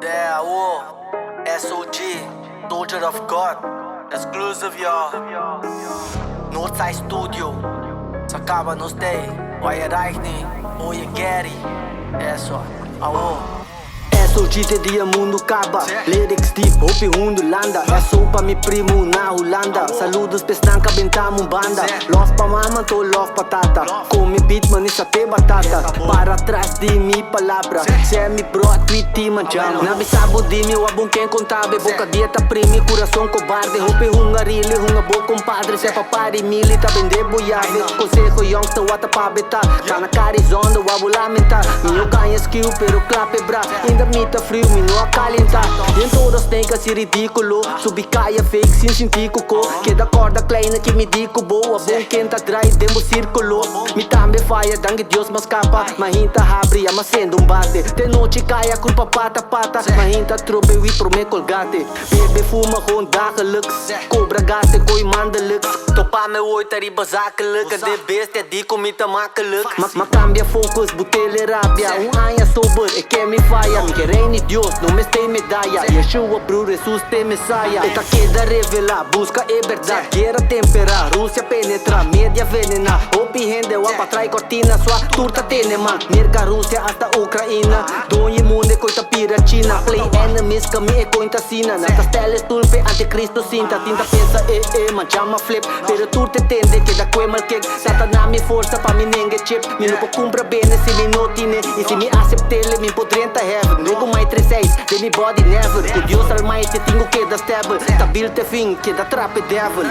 Yeah, whoa. SOG, Soldier of God. Exclusive, y'all. Northside Studio. Sacaba nos day. Why Reichni, Oye Gary. Eso, awo. SOG te dia mundo acaba. Lyrics deep, hopi hundo landa. É só pra mi primo na Holanda. Saludos pestanca bentamo banda. Love pa mama, to love patata. Come beat man isa te batata. Para trás de mi palavra. Se é mi bro, tweety manchama. Na bisabo di mi wabong ken contabe. Boca dieta primi, coração cobarde. Hopi hunga rile, hunga bo compadre. Se papari mili, ta bende boiave. Consejo youngster, wata pa beta. Tá na carizonda, wabo lamentar. Minho ganha skill, pero clape bra. Ainda mita frio, mi não acalentar. Nem todos têm que ser ridículo. Subicaia fake, sin sentir cocô. Queda corda kleina que me dico boa. Bom quem tá atrás, demo círculo. Mi tambe faia, dangue Deus mas capa. Mahinta habri, ama sendo bate. De noite caia, culpa pata pata. Mahinta trobe, we prome colgate. Bebe fuma, honda geluk. Cobra gate, koi mandelijk. Topa me ooit, er iba zakelijk. De best, ja die kom niet te makkelijk. Maar cambia focus, botele rabia. Anya sober, ik ken mi fire. Mi querem ni Dios, não me tem medalha. Yeshua, bro, Jesus tem Messiah. Esta queda revelar, busca é verdade. Guerra temperar, Rússia penetrar, média venena. Opi rende, wapa trai cortina. Sua turta tenema, merca Rússia hasta Ucraína. Donye munde coita pira China. Play enemies, kami e coita sina. Natas teles tulpe, anticristo cinta. Tinta pensa, manchama flip. Pero tu te tende, queda queima cake. Satanás me força pa mi nenge chip. Mi não cumpra bene se mi no tine. E se mi acceptele, mi podrenta heaven. Nego mai 36, de mi body never. Com Deus almighty, tenho que da stable. Stabil te fim, que da trap devil.